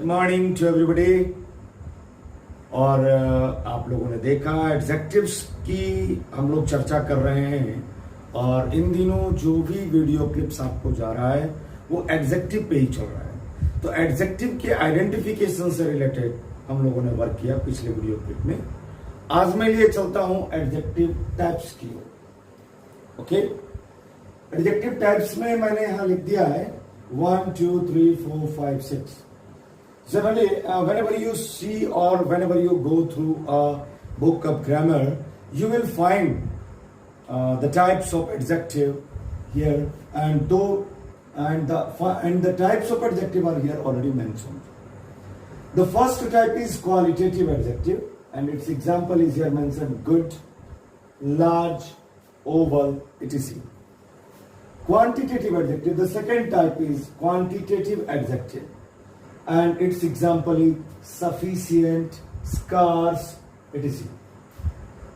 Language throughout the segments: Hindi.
Good morning to everybody. और आप लोगों ने देखा एडजेक्टिव्स की हम लोग चर्चा कर रहे हैं और इन दिनों जो भी वीडियो क्लिप्स आपको जा रहा है वो एडजेक्टिव पे ही चल रहा है। तो एडजेक्टिव के आइडेंटिफिकेशन से रिलेटेड हम लोगों ने वर्क किया पिछले वीडियो क्लिप में। आज मैं लिए चलता हूं एडजेक्टिव टाइप्स की ओर। ओके, एडजेक्टिव टाइप्स में मैंने यहां लिख दिया है 1 2 3 4 5 6। Generally, whenever you see or whenever you go through a book of grammar, you will find the types of adjective here, and the types of adjective are here already mentioned. The first type is qualitative adjective, and its example is here mentioned: good, large, oval, etc. Quantitative adjective. The second type is quantitative adjective. And its example is sufficient, scarce, etc.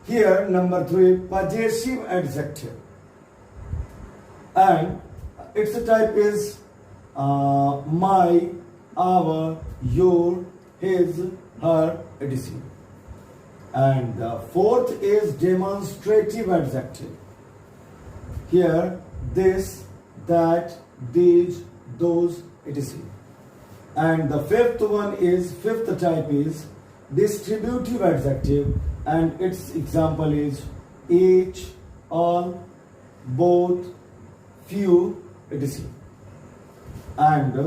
Here, number 3, possessive adjective. And its type is my, our, your, his, her, etc. And the fourth is demonstrative adjective. Here, this, that, these, those, etc. And the fifth type is distributive adjective, and its example is each, all, both, few, etc. And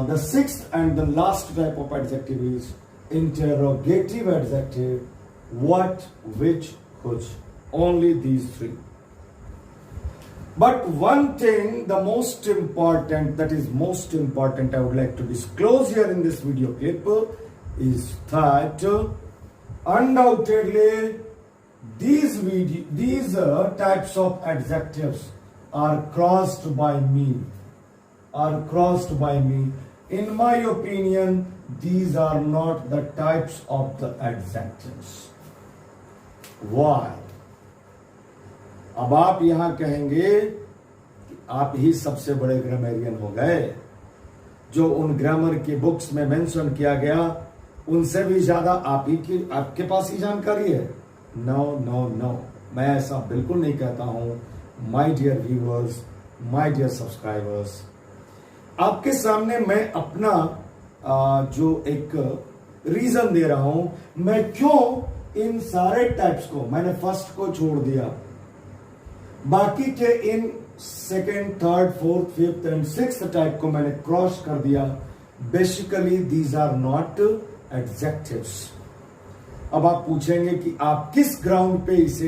the sixth and the last type of adjective is interrogative adjective: what, which, which. Only these three. But one thing, the most important, that is most important, I would like to disclose here in this video clip is that undoubtedly these types of adjectives are crossed by me. In my opinion, these are not the types of the adjectives. Why? अब आप यहां कहेंगे कि आप ही सबसे बड़े ग्रामरियन हो गए, जो उन ग्रामर की बुक्स में मेंशन किया गया उनसे भी ज्यादा आपके पास ही जानकारी है। नो नो नो, मैं ऐसा बिल्कुल नहीं कहता हूं। My dear viewers, my dear subscribers, आपके सामने मैं अपना जो एक रीजन दे रहा हूं, मैं क्यों इन सारे टाइप्स को, मैंने फर्स्ट को छोड़ दिया, बाकी के इन second, third, fourth, fifth and sixth type को मैंने क्रॉस कर दिया। Basically these are not adjectives. अब आप पूछेंगे कि आप किस ग्राउंड पे इस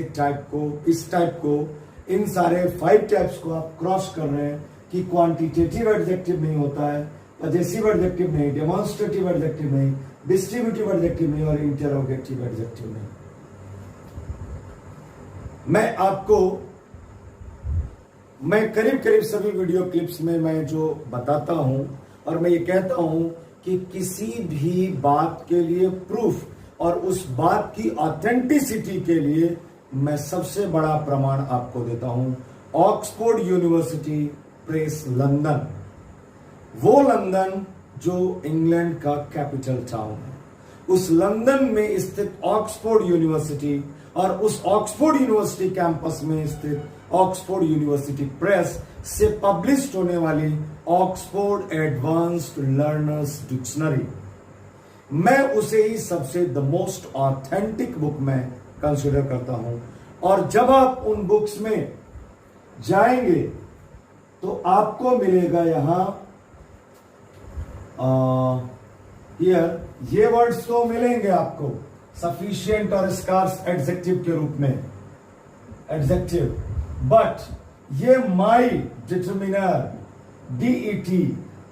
टाइप को इन सारे 5 टाइप्स को आप क्रॉस कर रहे हैं कि क्वांटिटेटिव एडजेक्टिव नहीं होता है, पजेसिव एडजेक्टिव नहीं, डेमोन्स्ट्रेटिव एडजेक्टिव नहीं, डिस्ट्रीब्यूटिव एडजेक्टिव नहीं और इंटरोगेटिव एडजेक्टिव नहीं। मैं करीब सभी वीडियो क्लिप्स में मैं जो बताता हूं और मैं ये कहता हूं कि किसी भी बात के लिए प्रूफ और उस बात की ऑथेंटिसिटी के लिए मैं सबसे बड़ा प्रमाण आपको देता हूं ऑक्सफोर्ड यूनिवर्सिटी प्रेस लंदन। वो लंदन जो इंग्लैंड का कैपिटल टाउन है, उस लंदन में स्थित ऑक्सफोर्ड यूनिवर्सिटी और उस ऑक्सफोर्ड यूनिवर्सिटी कैंपस में स्थित ऑक्सफोर्ड यूनिवर्सिटी प्रेस से पब्लिश होने वाली ऑक्सफोर्ड एडवांस्ड लर्नर्स डिक्शनरी, मैं उसे ही सबसे द मोस्ट ऑथेंटिक बुक में कंसिडर करता हूं। और जब आप उन बुक्स में जाएंगे तो आपको मिलेगा यहां ये वर्ड्स तो मिलेंगे आपको सफिशिएंट और स्कार्स एडजेक्टिव के रूप में एडजेक्टिव, बट ये माई डिटरमिनर, DET,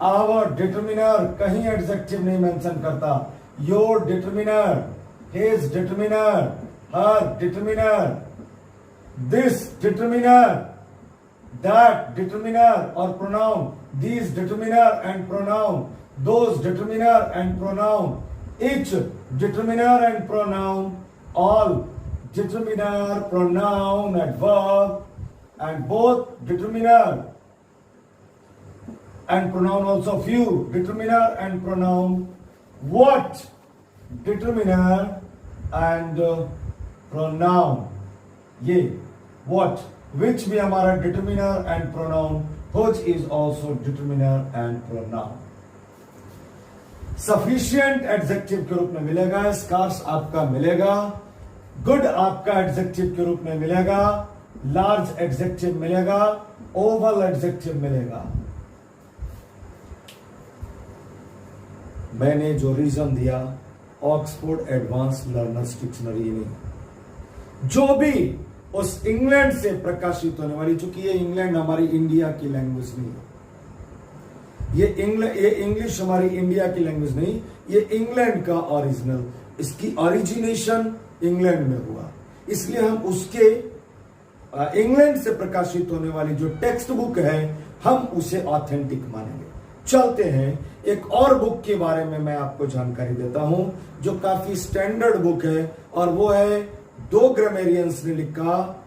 आवर डिटरमिनर कहीं एडजेक्टिव नहीं मेंशन करता। Your determiner, his determiner, her determiner, this determiner, that determiner और pronoun, these determiner and pronoun, those determiner and pronoun, each determiner and pronoun, all determiner, pronoun, adverb, and both determiner and pronoun also few. Determiner and pronoun what? Determiner and pronoun. ये what? Which भी हमारा determiner and pronoun. Which is also determiner and pronoun. Sufficient adjective के रूप में मिलेगा. Scarce आपका मिलेगा. Good आपका adjective के रूप में मिलेगा. Large adjective मिलेगा. Oval adjective मिलेगा. मैंने जो रीजन दिया ऑक्सफोर्ड एडवांस लर्नर्स डिक्शनरी में, जो भी उस इंग्लैंड से प्रकाशित होने वाली, चूंकि ये इंग्लैंड हमारी इंडिया की लैंग्वेज नहीं है, ये इंग्लिश हमारी इंडिया की लैंग्वेज नहीं, ये इंग्लैंड का ओरिजिनल, इसकी ओरिजिनेशन इंग्लैंड में हुआ, इसलिए हम उसके इंग्लैंड से प्रकाशित होने वाली जो टेक्स्ट बुक है हम उसे ऑथेंटिक मानेंगे. चलते हैं एक और बुक के बारे में मैं आपको जानकारी देता हूं जो काफी स्टैंडर्ड बुक है, और वो है दो ग्रामेरियंस ने लिखा.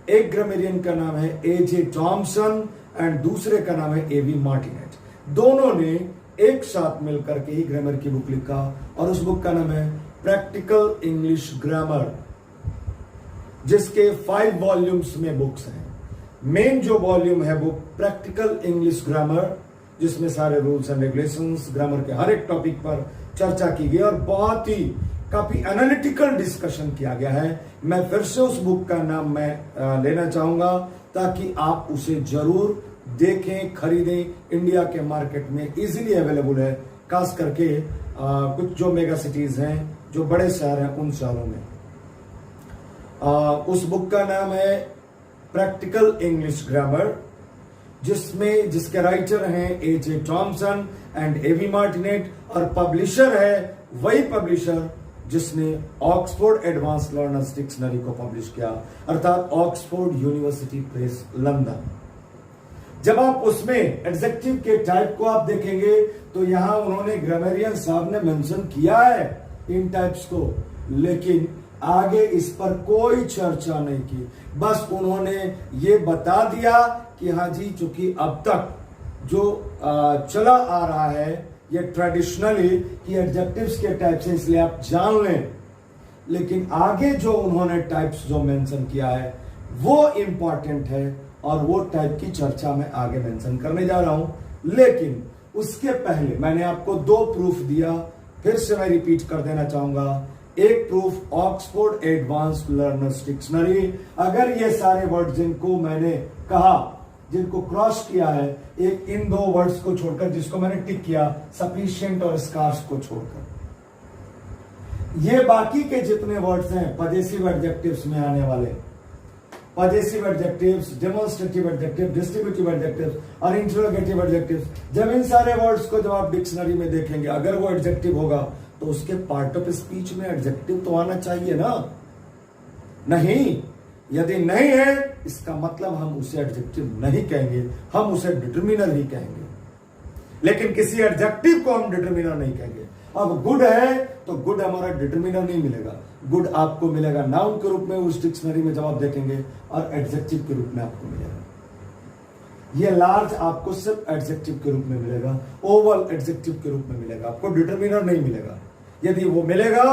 एक ग्रामेरियन का नाम है एजे टॉमसन एंड दूसरे का नाम है एवी मार्टिनेट. दोनों ने एक साथ मिलकर के ही ग्रामर की बुक लिखा, और उस बुक का नाम है प्रैक्टिकल इंग्लिश ग्रामर, जिसके 5 वॉल्यूम्स में बुक्स हैं. मेन जो वॉल्यूम है बुक प्रैक्टिकल इंग्लिश ग्रामर, जिसमें सारे रूल्स एंड रेगुलेशंस, ग्रामर के हर एक टॉपिक पर चर्चा की गई और बहुत ही काफी एनालिटिकल डिस्कशन किया गया है. मैं फिर से उस बुक का नाम मैं लेना चाहूंगा ताकि आप उसे जरूर देखें, खरीदें. इंडिया के मार्केट में इजीली अवेलेबल है, खास करके कुछ जो मेगा सिटीज हैं, जो बड़े शहर हैं, उन शहरों में. उस बुक का नाम है प्रैक्टिकल इंग्लिश ग्रामर, जिसके राइटर हैं एजे टॉमसन एंड एवी मार्टिनेट, और पब्लिशर है वही पब्लिशर जिसने ऑक्सफोर्ड एडवांस लर्नर्स डिक्शनरी को पब्लिश किया, अर्थात ऑक्सफोर्ड यूनिवर्सिटी प्रेस लंदन. जब आप उसमें एडजेक्टिव के टाइप को आप देखेंगे तो यहां उन्होंने ग्रामेरियन साहब ने मेंशन किया है इन टाइप्स को, लेकिन आगे इस पर कोई चर्चा नहीं की. बस उन्होंने ये बता दिया कि हाँ जी, चूंकि अब तक जो चला आ रहा है ये ट्रेडिशनली कि एडजेक्टिव्स के टाइप्स हैं, इसलिए आप जान लें. लेकिन आगे जो उन्होंने टाइप्स जो मेंशन किया है वो इंपॉर्टेंट है, और वो टाइप की चर्चा मैं आगे मेंशन करने जा रहा हूं. लेकिन उसके पहले मैंने आपको 2 प्रूफ दिया, फिर से मैं रिपीट कर देना चाहूंगा. एक proof Oxford advance learners dictionary, अगर ये सारे वर्ड जिनको मैंने कहा, जिनको क्रॉस किया है, एक इन 2 वर्ड्स को छोड़कर, जिसको मैंने टिक किया, सफिशिएंट और स्कार्स को छोड़कर, ये बाकी के जितने वर्ड्स हैं पजेसिव एडजेक्टिव्स में आने वाले, possessive adjectives, demonstrative adjective, distributive adjectives और इंटरोगेटिव एडजेक्टिव्स, जब इन सारे वर्ड्स को जब आप डिक्शनरी में देखेंगे, अगर वो एडजेक्टिव होगा तो उसके पार्ट ऑफ स्पीच में एडजेक्टिव तो आना चाहिए ना. नहीं, यदि नहीं है इसका मतलब हम उसे एडजेक्टिव नहीं कहेंगे, हम उसे डिटरमिनर ही कहेंगे. लेकिन किसी एडजेक्टिव को हम डिटरमिनर नहीं कहेंगे. अब गुड है तो गुड हमारा डिटरमिनर नहीं मिलेगा, गुड आपको मिलेगा नाउन के रूप में उस डिक्शनरी में जब आप देखेंगे, और एडजेक्टिव के रूप में आपको मिलेगा. ये लार्ज आपको सिर्फ एडजेक्टिव के रूप में मिलेगा, ओवल एडजेक्टिव के रूप में मिलेगा, आपको डिटरमिनर नहीं मिलेगा. यदि वो मिलेगा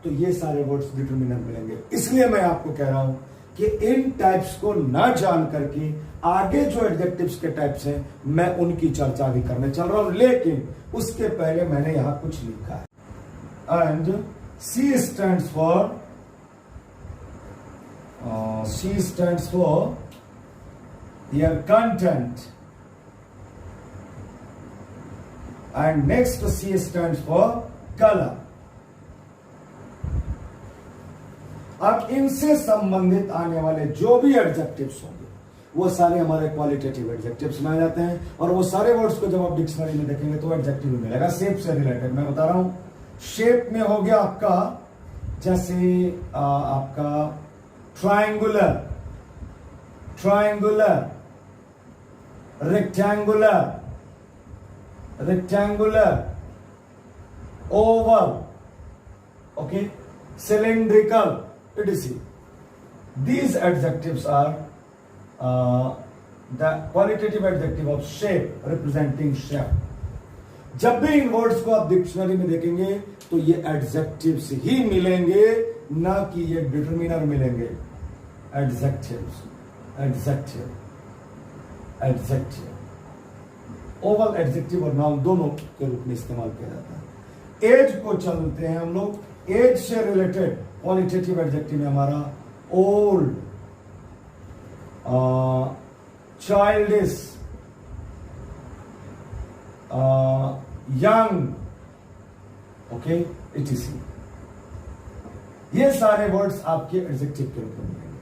तो ये सारे वर्ड्स डिटरमिनर मिलेंगे. इसलिए मैं आपको कह रहा हूं कि इन टाइप्स को ना जान करके आगे जो एडजेक्टिव्स के टाइप्स हैं मैं उनकी चर्चा भी करने चल रहा हूं. लेकिन उसके पहले मैंने यहां कुछ लिखा है, and C stands for your content, and next C stands for color. अब इनसे संबंधित आने वाले जो भी एडजेक्टिव्स होंगे वो सारे हमारे क्वालिटेटिव एडजेक्टिव्स में आ जाते हैं, और वो सारे वर्ड्स को जब आप डिक्शनरी में देखेंगे तो एडजेक्टिव में मिलेगा. शेप से रिलेटेड मैं बता रहा हूं. शेप में हो गया आपका, जैसे आपका triangular, rectangular, oval, okay, cylindrical, etc. These adjectives are the qualitative adjective of shape, representing shape. जब भी इन वर्ड्स को आप डिक्शनरी में देखेंगे तो ये एडजेक्टिव्स ही मिलेंगे, ना कि ये डिटरमिनर मिलेंगे। Adjectives, adjective, adjective, Oval adjective और नाउन दोनों के रूप में इस्तेमाल किया जाता है। एज को चलते हैं हम लोग। एज से रिलेटेड क्वालिटेटिव एडजेक्टिव है हमारा old, childish, young, okay, etc.. ये सारे वर्ड्स आपके एडजेक्टिव के रूप में मिलेंगे।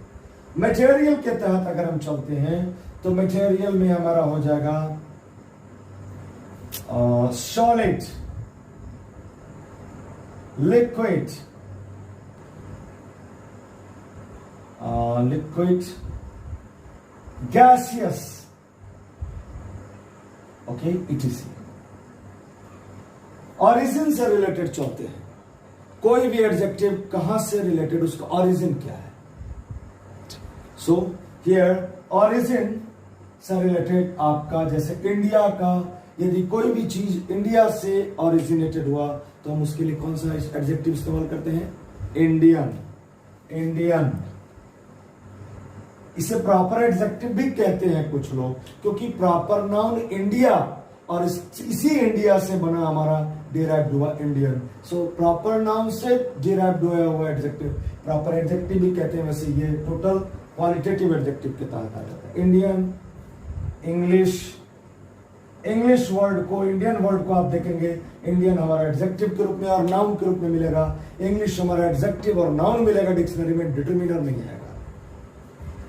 मटेरियल के तहत अगर हम चलते हैं तो मटेरियल में हमारा हो जाएगा solid, liquid, liquid, gaseous, okay, etc.. Origin से रिलेटेड चलते हैं। कोई भी एडजेक्टिव कहां से रिलेटेड, उसका ऑरिजिन क्या है। सो हियर ऑरिजिन से रिलेटेड आपका जैसे इंडिया का, यदि कोई भी चीज इंडिया से ओरिजिनेटेड हुआ तो हम उसके लिए कौन सा एडजेक्टिव इस्तेमाल करते हैं, इंडियन, इंडियन। इसे प्रॉपर एडजेक्टिव भी कहते हैं कुछ लोग, क्योंकि प्रॉपर नाउन इंडिया और इसी इंडिया से बना हमारा डिराइव्ड हुआ इंडियन। सो प्रॉपर नाउन से डिराइव्ड हुआ एडजेक्टिव प्रॉपर एडजेक्टिव भी कहते हैं। वैसे ये टोटल क्वालिटेटिव एडजेक्टिव के तहत आ जाता है। इंडियन, इंग्लिश, इंग्लिश वर्ड को, इंडियन वर्ड को आप देखेंगे, इंडियन हमारा एडजेक्टिव के रूप में और नाउन के रूप में मिलेगा। इंग्लिश हमारा एडजेक्टिव और नाउन मिलेगा डिक्शनरी में, डिटरमिनर नहीं आएगा।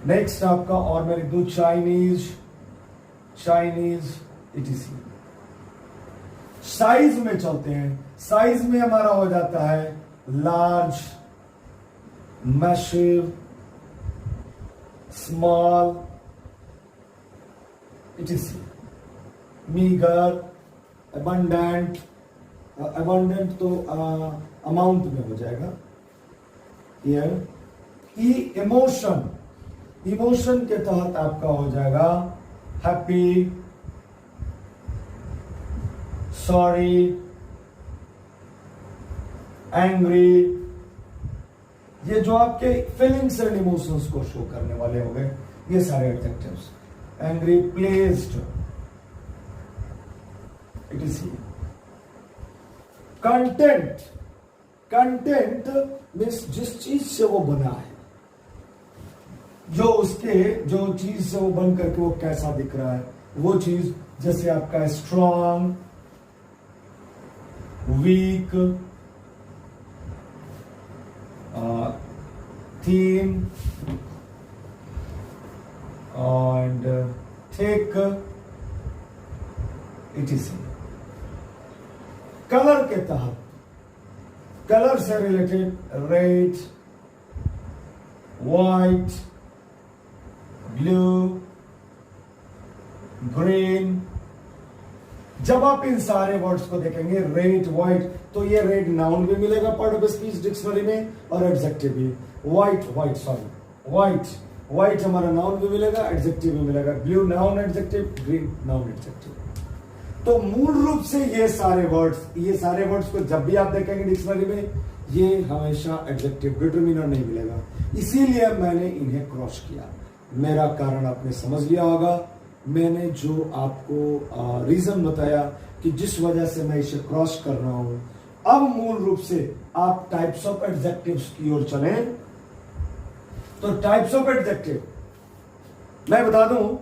नेक्स्ट आपका और मैं लिख दूं चाइनीज, चाइनीज, इटीसी। साइज में चलते हैं। साइज में हमारा हो जाता है large, massive, small, etc.. Meagre, abundant, abundant तो अमाउंट में हो जाएगा। इमोशन, इमोशन के तहत आपका हो जाएगा हैप्पी, सॉरी, एंग्री। ये जो आपके फीलिंग्स एंड इमोशंस को शो करने वाले हो गए ये सारे adjectives. Angry, placed, it is content. Content means जिस चीज से वो बना है, जो उसके, जो चीज से वो बन करके वो कैसा दिख रहा है वो चीज। जैसे आपका strong, weak, thin and thick, ETC. Colour के तहत, कलर से related red, white, blue, green. जब आप इन सारे वर्ड्स को देखेंगे रेड, व्हाइट, तो ये रेड नाउन भी मिलेगा पार्ट ऑफ स्पीच डिक्शनरी में और एडजेक्टिव भी। White, white sorry, white, white हमारा नाउन भी मिलेगा, एडजेक्टिव भी मिलेगा। Blue noun adjective, green noun adjective. तो मूल रूप से ये सारे वर्ड्स को जब भी आप देखेंगे डिक्शनरी में ये हमेशा एडजेक्टिव, डिटरमिनर नहीं मिलेगा। इसीलिए मैंने इन्हें क्रॉस किया। मेरा कारण आपने समझ लिया होगा। मैंने जो आपको रीजन बताया कि जिस वजह से मैं इसे क्रॉस कर रहा हूं। अब मूल रूप से आप टाइप्स ऑफ एडजेक्टिव्स की ओर चलें। तो टाइप्स ऑफ एडजेक्टिव मैं बता दूं,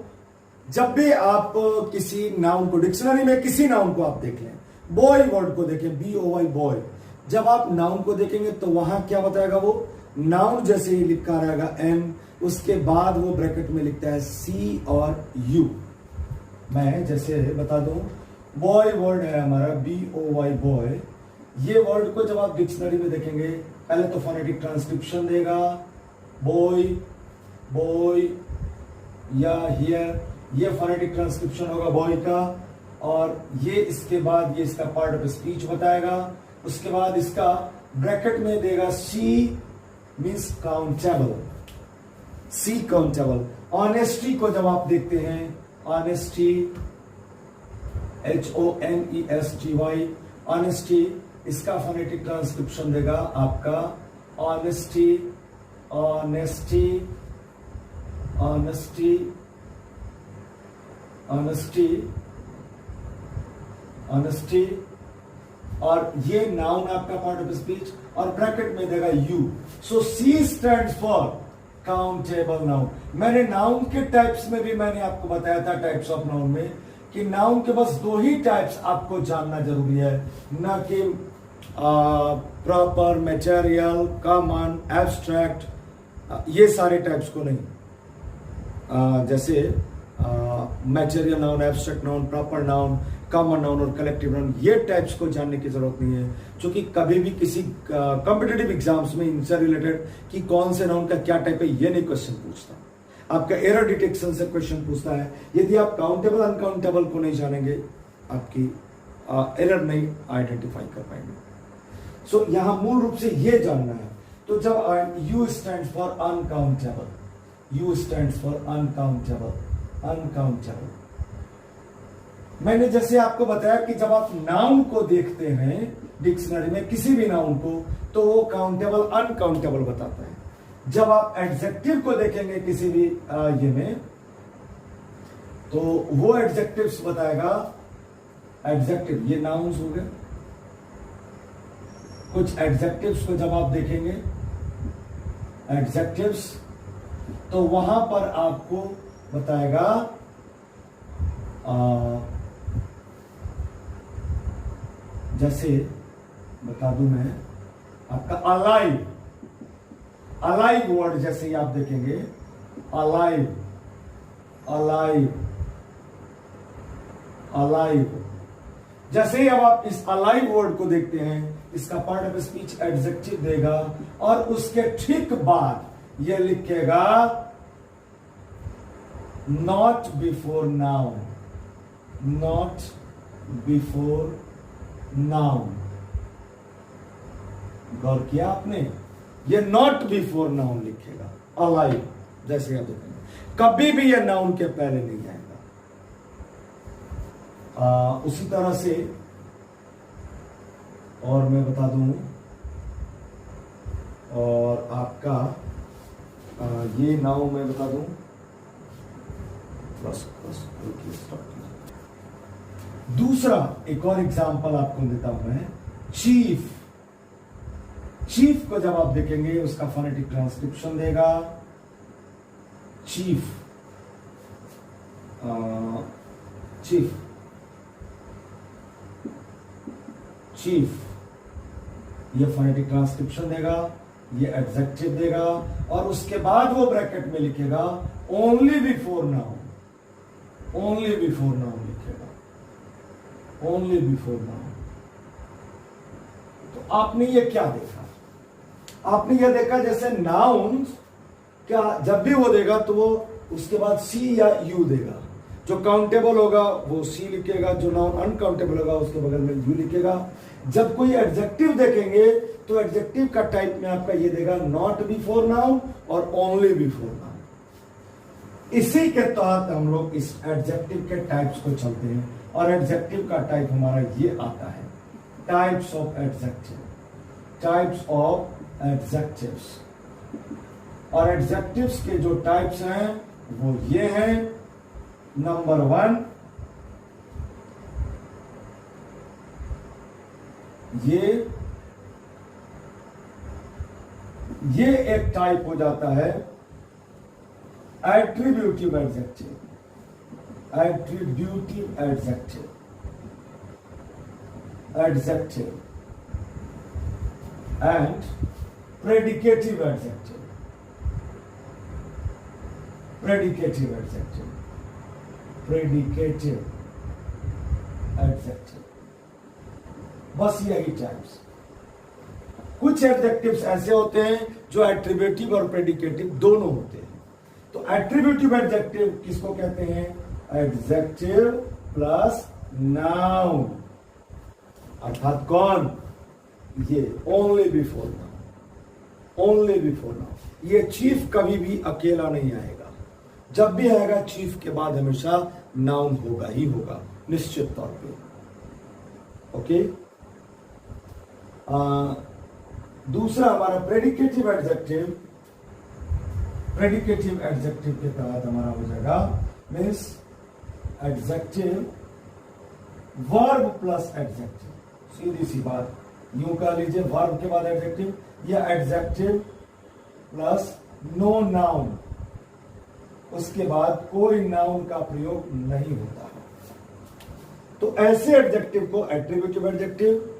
जब भी आप किसी नाउन को, डिक्शनरी में किसी नाउन को आप देख लें, बॉय वर्ड को देखें, BOY बॉय, जब आप नाउन को देखेंगे तो वहां क्या बताएगा, वो नाउन जैसे ही लिखा रहेगा M, उसके बाद वो ब्रैकेट में लिखता है C और U। मैं जैसे बता दूं, बॉय वर्ड है हमारा BOY बॉय। ये वर्ड को जब आप डिक्शनरी में देखेंगे, पहले तो फोनेटिक ट्रांसक्रिप्शन देगा, बॉय, बॉय या हियर, ये फोनेटिक ट्रांसक्रिप्शन होगा बॉय का, और ये इसके बाद ये इसका पार्ट ऑफ स्पीच बताएगा। उसके बाद इसका ब्रैकेट में देगा C means countable, C countable. Honesty को जब आप देखते हैं, ऑनेस्टी HONESTY, ऑनेस्टी, इसका फोनेटिक ट्रांसक्रिप्शन देगा आपका honesty, honesty, honesty, honesty, honesty, और ये नाउन आपका पार्ट ऑफ स्पीच, और ब्रैकेट में देगा U. So C stands for countable noun. मैंने नाउन के टाइप्स में भी मैंने आपको बताया था, टाइप्स ऑफ नाउन में, कि नाउन के बस 2 ही टाइप्स आपको जानना जरूरी है, ना कि प्रॉपर, मटेरियल, कॉमन, एब्स्ट्रैक्ट, ये सारे टाइप्स को नहीं। जैसे material noun, abstract noun, proper noun, common noun और कलेक्टिव नाउन, ये टाइप्स को जानने की जरूरत नहीं है, क्योंकि कभी भी किसी कॉम्पिटिटिव एग्जाम्स में इनसे रिलेटेड कि कौन से नाउन का क्या टाइप है, ये नहीं क्वेश्चन पूछता। आपका एरर डिटेक्शन से क्वेश्चन पूछता है। यदि आप काउंटेबल अनकाउंटेबल को नहीं जानेंगे, आपकी एरर नहीं आइडेंटिफाई कर पाएंगे। सो यहां मूल रूप से ये जानना है। तो जब you stand for uncountable, you stand for uncountable, uncountable. मैंने जैसे आपको बताया कि जब आप नाउन को देखते हैं डिक्शनरी में, किसी भी नाउन को, तो वो काउंटेबल अनकाउंटेबल बताता है। जब आप एडजेक्टिव को देखेंगे किसी भी ये में, तो वो एडजेक्टिव्स बताएगा। एडजेक्टिव, ये नाउन्स हो गए। कुछ एडजेक्टिव्स को जब आप देखेंगे, एडजेक्टिव्स, तो वहां पर आपको बताएगा जैसे बता दूं मैं आपका अलाइव, अलाइव वर्ड जैसे ही आप देखेंगे, अलाइव, अलाइव, अलाइव, जैसे ही अब आप इस अलाइव वर्ड को देखते हैं, इसका पार्ट ऑफ स्पीच एडजेक्टिव देगा, और उसके ठीक बाद ये लिखेगा not before noun, not before noun. गौर किया आपने? ये नॉट बिफोर नाउन लिखेगा अलाइव, जैसे आप देखेंगे, कभी भी ये नाउन के पहले नहीं आएगा। उसी तरह से और मैं बता दूं, और आपका ये नाउन मैं बता दूं, बस दूसरा एक और एग्जांपल आपको देता हूं मैं, चीफ। चीफ को जब आप देखेंगे, उसका फोनेटिक ट्रांसक्रिप्शन देगा चीफ, चीफ, चीफ, ये फोनेटिक ट्रांसक्रिप्शन देगा, ये एडजेक्टिव देगा, और उसके बाद वो ब्रैकेट में लिखेगा only before noun, only before noun लिखेगा, ओनली बिफोर नाउन। तो आपने ये क्या देखा? आपने ये देखा जैसे नाउन क्या जब भी वो देगा तो वो उसके बाद सी या यू देगा। जो काउंटेबल होगा वो सी लिखेगा, जो नाउन अनकाउंटेबल होगा उसके बगल में यू लिखेगा। जब कोई एडजेक्टिव देखेंगे तो एडजेक्टिव का टाइप में आपका ये देगा नॉट बिफोर नाउन और ओनली बिफोर नाउन। इसी के तहत हम लोग इस एडजेक्टिव के टाइप्स को चलते हैं, और एडजेक्टिव का टाइप हमारा ये आता है, types of adjective, types of adjectives. और एडजेक्टिव्स के जो टाइप्स हैं वो ये हैं। नंबर 1, ये एक टाइप हो जाता है attributive adjective, attributive adjective, adjective and predicative adjective, predicative adjective, predicative adjective. बस यही टाइप्स। कुछ एडजेक्टिव्स ऐसे होते हैं जो एट्रीब्यूटिव और प्रेडिकेटिव दोनों होते हैं। तो एट्रीब्यूटिव एडजेक्टिव किसको कहते हैं? एडजेक्टिव प्लस नाउन, अर्थात कौन? ये only before noun, only before noun. ये चीफ कभी भी अकेला नहीं आएगा, जब भी आएगा चीफ के बाद हमेशा नाउन होगा ही होगा निश्चित तौर पे। ओके, दूसरा हमारा प्रेडिकेटिव एडजेक्टिव। प्रेडिकेटिव एडजेक्टिव के तहत हमारा हो जाएगा means adjective verb plus adjective. सीधी सी बात, यूं कह लीजिए वर्ब के बाद एडजेक्टिव या एडजेक्टिव प्लस नो नाउन, उसके बाद कोई नाउन का प्रयोग नहीं होता है। तो ऐसे एडजेक्टिव को एट्रीब्यूटिव एडजेक्टिव,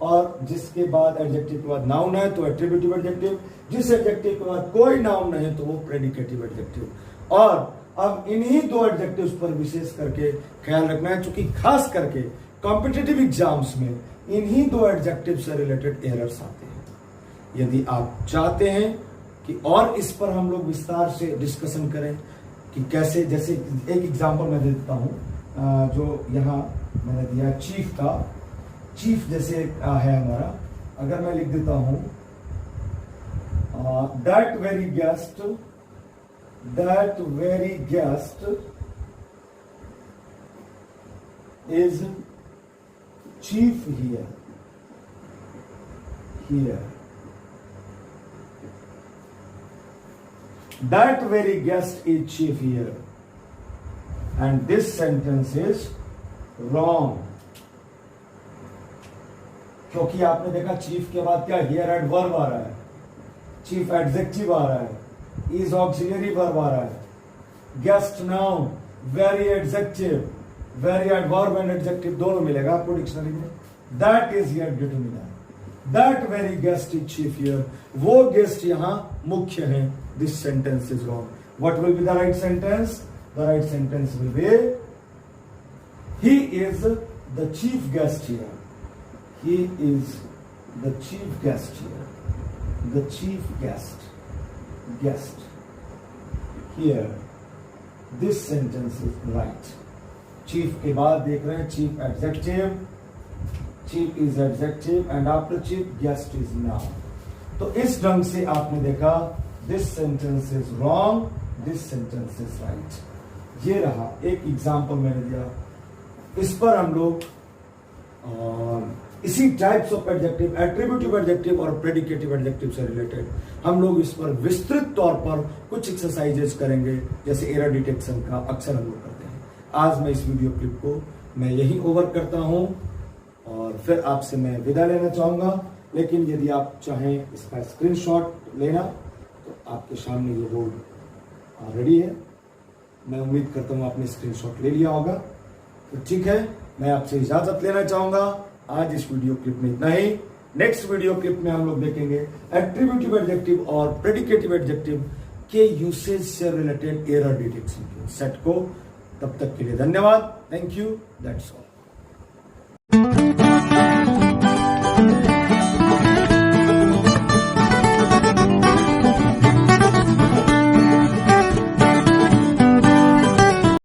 और जिसके बाद एडजेक्टिव के बाद नाउन है तो एट्रीब्यूटिव एडजेक्टिव, जिस एडजेक्टिव के बाद कोई नाउन नहीं है तो वो प्रेडिकेटिव एडजेक्टिव। और अब इन्हीं दो एडजेक्टिव्स पर विशेष करके ख्याल रखना है, क्योंकि खास करके कॉम्पिटिटिव एग्जाम्स में इन्हीं दो एडजेक्टिव से रिलेटेड एरर्स आते हैं। यदि आप चाहते हैं कि और इस पर हम लोग विस्तार से डिस्कशन करें कि कैसे, जैसे एक एग्जाम्पल मैं दे देता हूं, जो यहां मैंने दिया चीफ का। चीफ जैसे है हमारा, अगर मैं लिख देता हूं that very guest is chief here. That very guest is chief here. And this sentence is wrong. क्योंकि आपने देखा चीफ के बाद क्या हियर एडवर्ब आ रहा है, चीफ एडजेक्टिव आ रहा है, इज ऑक्सिलरी वर्ब आ रहा है, guest noun, very adjective, very adverb and adjective दोनों मिलेगा आपको डिक्शनरी में। That is here determiner, that very guest is chief here, वो गेस्ट यहां मुख्य है। This sentence is wrong. What will be the right sentence? The right sentence will be he is the chief guest here, he is the chief guest here, the chief guest here. This sentence is right. Chief के बाद देख रहे हैं chief adjective, chief is adjective and after chief guest is noun. तो इस ढंग से आपने देखा this sentence is wrong, this sentence is right. ये रहा एक एग्जाम्पल मैंने दिया, इस पर हम लोग इसी types of adjective, attributive adjective और प्रेडिकेटिव एडजेक्टिव से रिलेटेड हम लोग इस पर विस्तृत तौर पर कुछ एक्सरसाइजेस करेंगे, जैसे एरर डिटेक्शन का अक्सर हम लोग करते हैं। आज मैं इस वीडियो क्लिप को मैं यही ओवर करता हूं और फिर आपसे मैं विदा लेना चाहूंगा। लेकिन यदि आप चाहें इसका स्क्रीनशॉट लेना तो आपके सामने ये बोर्ड रेडी है। मैं उम्मीद करता हूं आपने स्क्रीनशॉट ले लिया होगा। तो ठीक है, मैं आपसे इजाजत लेना चाहूंगा। आज इस वीडियो क्लिप में इतना ही। नेक्स्ट वीडियो क्लिप में हम लोग देखेंगे एट्रीब्यूटिव एडजेक्टिव और प्रेडिकेटिव एडजेक्टिव के यूसेज से रिलेटेड एरर डिटेक्शन के सेट को। तब तक के लिए धन्यवाद। Thank you. That's all.